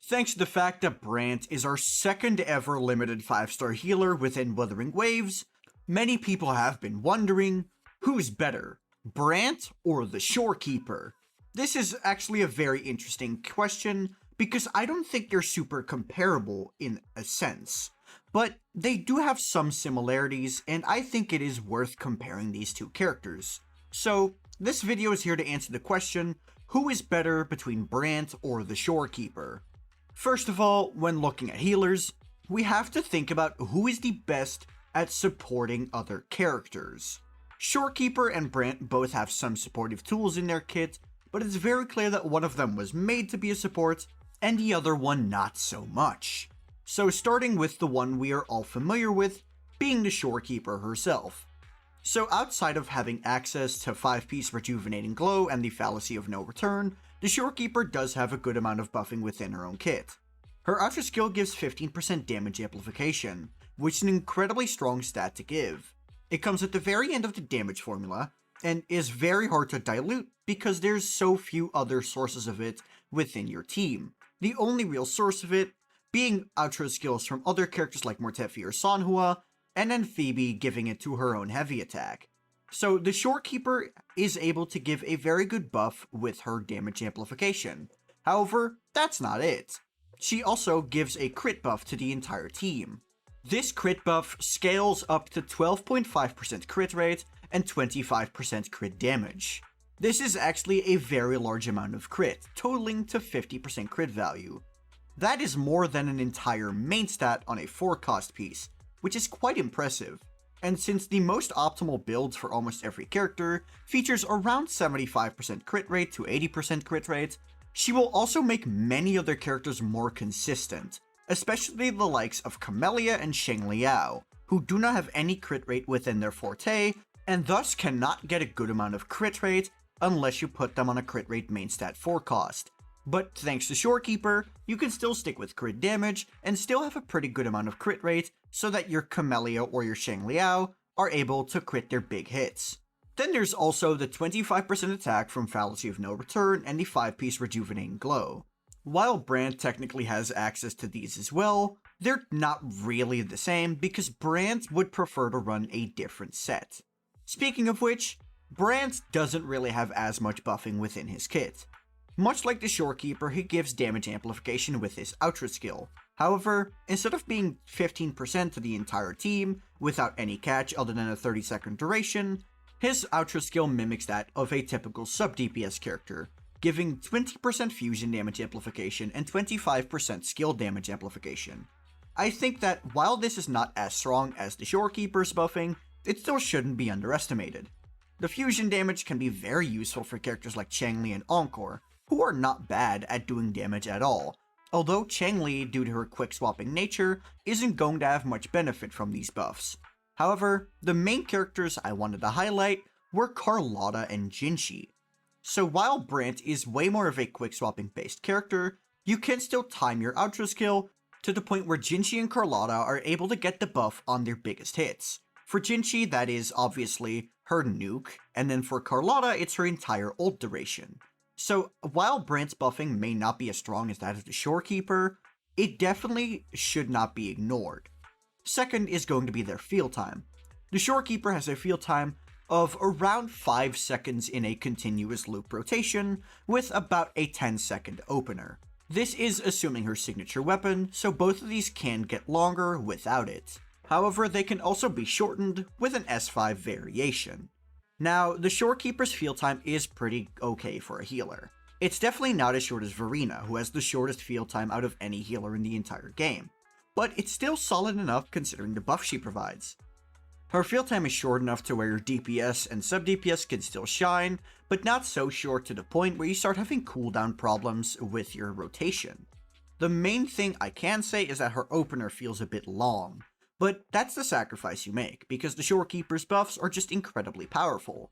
thanks to the fact that Brant is our second ever limited 5-star healer within Wuthering Waves, many people have been wondering, who's better, Brant or the Shorekeeper? This is actually a very interesting question because I don't think they're super comparable in a sense, but they do have some similarities and I think it is worth comparing these two characters. So this video is here to answer the question, who is better between Brant or the Shorekeeper? First of all, when looking at healers, we have to think about who is the best at supporting other characters. Shorekeeper and Brant both have some supportive tools in their kit, but it's very clear that one of them was made to be a support, and the other one not so much. So starting with the one we are all familiar with, being the Shorekeeper herself. So outside of having access to 5-piece Rejuvenating Glow and the Fallacy of No Return, the Shorekeeper does have a good amount of buffing within her own kit. Her Ultra skill gives 15% damage amplification, which is an incredibly strong stat to give. It comes at the very end of the damage formula, and is very hard to dilute because there's so few other sources of it within your team. The only real source of it being outro skills from other characters like Mortefi or Sanhua, and then Phoebe giving it to her own heavy attack. So the Shorekeeper is able to give a very good buff with her damage amplification. However, that's not it. She also gives a crit buff to the entire team. This crit buff scales up to 12.5% crit rate and 25% crit damage. This is actually a very large amount of crit, totaling to 50% crit value. That is more than an entire main stat on a 4-cost piece, which is quite impressive. And since the most optimal builds for almost every character features around 75% crit rate to 80% crit rate, she will also make many other characters more consistent, especially the likes of Camellia and Sheng Liao, who do not have any crit rate within their forte, and thus cannot get a good amount of crit rate unless you put them on a crit rate main stat 4 cost. But thanks to Shorekeeper, you can still stick with crit damage and still have a pretty good amount of crit rate so that your Camellia or your Sheng Liao are able to crit their big hits. Then there's also the 25% attack from Fallacy of No Return and the 5-piece Rejuvenating Glow. While Brant technically has access to these as well, they're not really the same because Brant would prefer to run a different set. Speaking of which, Brant doesn't really have as much buffing within his kit. Much like the Shorekeeper, he gives damage amplification with his Ultra skill. However, instead of being 15% to the entire team, without any catch other than a 30-second duration, his Ultra skill mimics that of a typical sub-DPS character, giving 20% fusion damage amplification and 25% skill damage amplification. I think that while this is not as strong as the Shorekeeper's buffing, it still shouldn't be underestimated. The fusion damage can be very useful for characters like Changli and Encore, who are not bad at doing damage at all, although Changli, due to her quick swapping nature, isn't going to have much benefit from these buffs. However, the main characters I wanted to highlight were Carlotta and Jinshi. So while Brant is way more of a quick swapping based character, you can still time your outro skill to the point where Jinshi and Carlotta are able to get the buff on their biggest hits. For Jinshi, that is obviously her nuke, and then for Carlotta, it's her entire ult duration. So while Brant's buffing may not be as strong as that of the Shorekeeper, it definitely should not be ignored. Second is going to be their field time. The Shorekeeper has a field time of around 5 seconds in a continuous loop rotation, with about a 10-second opener. This is assuming her signature weapon, so both of these can get longer without it. However, they can also be shortened with an S5 variation. Now, the Shorekeeper's field time is pretty okay for a healer. It's definitely not as short as Verena, who has the shortest field time out of any healer in the entire game, but it's still solid enough considering the buff she provides. Her field time is short enough to where your DPS and sub-DPS can still shine, but not so short to the point where you start having cooldown problems with your rotation. The main thing I can say is that her opener feels a bit long, but that's the sacrifice you make, because the Shorekeeper's buffs are just incredibly powerful.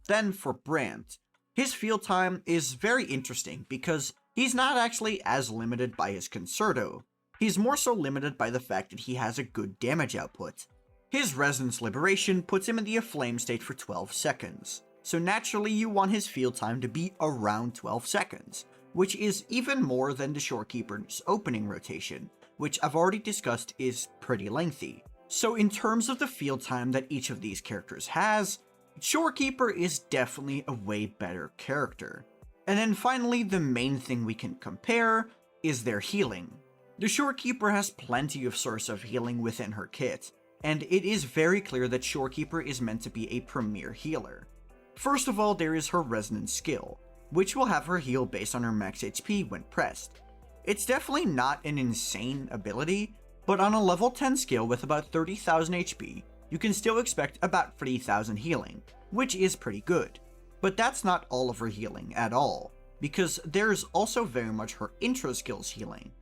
Then for Brant, his field time is very interesting because he's not actually as limited by his Concerto. He's more so limited by the fact that he has a good damage output. His Resonance Liberation puts him in the Aflame state for 12 seconds, so naturally you want his field time to be around 12 seconds. which is even more than the Shorekeeper's opening rotation, which I've already discussed is pretty lengthy. So in terms of the field time that each of these characters has, Shorekeeper is definitely a way better character. And then finally, the main thing we can compare is their healing. The Shorekeeper has plenty of source of healing within her kit, and it is very clear that Shorekeeper is meant to be a premier healer. First of all, there is her resonance skill, which will have her heal based on her max HP when pressed. It's definitely not an insane ability, but on a level 10 skill with about 30,000 HP, you can still expect about 3,000 healing, which is pretty good. But that's not all of her healing at all, because there's also very much her intro skills healing.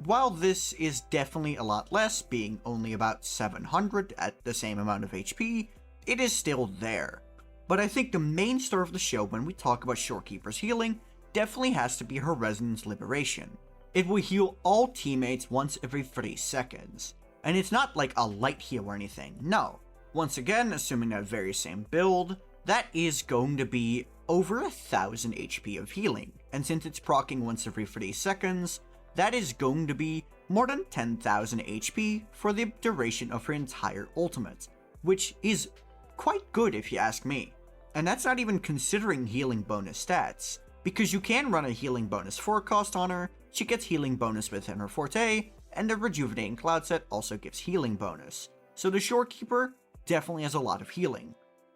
While this is definitely a lot less, being only about 700 at the same amount of HP, it is still there. But I think the main star of the show when we talk about Shorekeeper's healing definitely has to be her Resonance Liberation. It will heal all teammates once every 3 seconds. And it's not like a light heal or anything, no. Once again, assuming that very same build, that is going to be over 1,000 HP of healing. And since it's proccing once every 3 seconds, that is going to be more than 10,000 HP for the duration of her entire ultimate, which is quite good if you ask me. And that's not even considering healing bonus stats, because you can run a healing bonus forecast on her, she gets healing bonus within her forte, and the Rejuvenating Cloud set also gives healing bonus. So the Shorekeeper definitely has a lot of healing.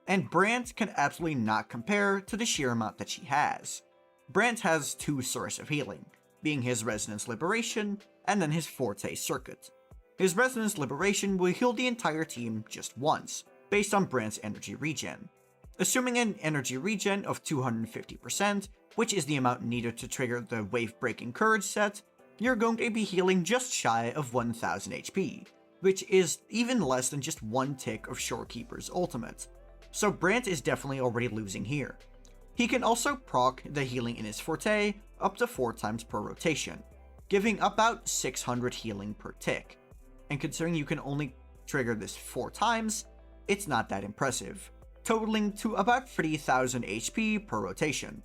And Brant can absolutely not compare to the sheer amount that she has. Brant has 2 sources of healing, being his Resonance Liberation, and then his Forte Circuit. His Resonance Liberation will heal the entire team just once, based on Brant's energy regen. Assuming an energy regen of 250%, which is the amount needed to trigger the Wave Breaking Courage set, you're going to be healing just shy of 1000 HP, which is even less than just 1 tick of Shorekeeper's ultimate. So Brant is definitely already losing here. He can also proc the healing in his Forte up to 4 times per rotation, giving about 600 healing per tick. And considering you can only trigger this 4 times, it's not that impressive, totaling to about 3000 HP per rotation.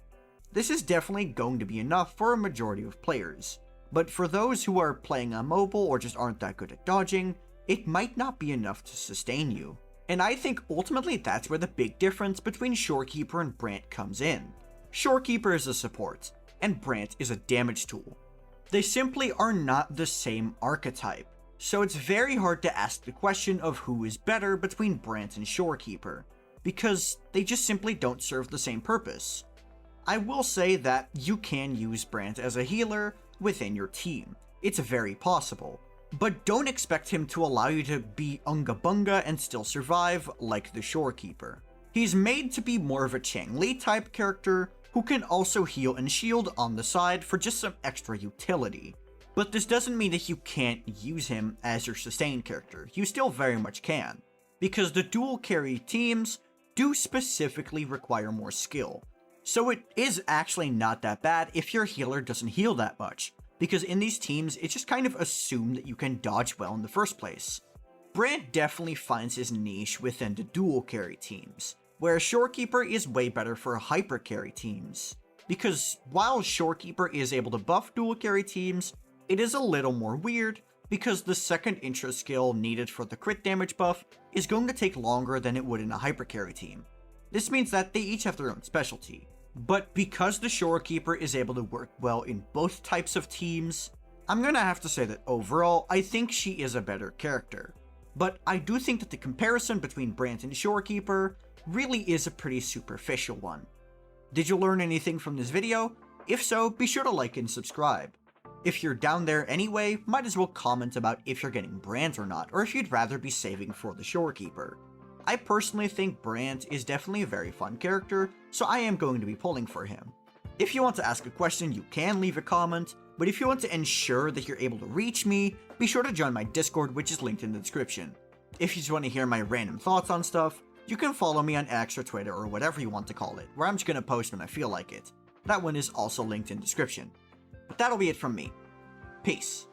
This is definitely going to be enough for a majority of players, but for those who are playing on mobile or just aren't that good at dodging, it might not be enough to sustain you. And I think ultimately that's where the big difference between Shorekeeper and Brant comes in. Shorekeeper is a support, and Brant is a damage tool. They simply are not the same archetype, so it's very hard to ask the question of who is better between Brant and Shorekeeper, because they just simply don't serve the same purpose. I will say that you can use Brant as a healer within your team. It's very possible. But don't expect him to allow you to be Unga Bunga and still survive like the Shorekeeper. He's made to be more of a Chang-Li type character who can also heal and shield on the side for just some extra utility. But this doesn't mean that you can't use him as your sustain character. You still very much can, because the dual carry teams do specifically require more skill. So it is actually not that bad if your healer doesn't heal that much, because in these teams, it's just kind of assumed that you can dodge well in the first place. Brant definitely finds his niche within the dual carry teams, where Shorekeeper is way better for hyper carry teams. Because while Shorekeeper is able to buff dual carry teams, it is a little more weird, because the second intro skill needed for the crit damage buff is going to take longer than it would in a hyper carry team. This means that they each have their own specialty. But because the Shorekeeper is able to work well in both types of teams, I'm gonna have to say that overall, I think she is a better character. But I do think that the comparison between Brant and Shorekeeper really is a pretty superficial one. Did you learn anything from this video? If so, be sure to like and subscribe. If you're down there anyway, might as well comment about if you're getting Brant or not, or if you'd rather be saving for the Shorekeeper. I personally think Brant is definitely a very fun character, so I am going to be pulling for him. If you want to ask a question, you can leave a comment, but if you want to ensure that you're able to reach me, be sure to join my Discord, which is linked in the description. If you just want to hear my random thoughts on stuff, you can follow me on X or Twitter or whatever you want to call it, where I'm just going to post when I feel like it. That one is also linked in the description. But that'll be it from me. Peace.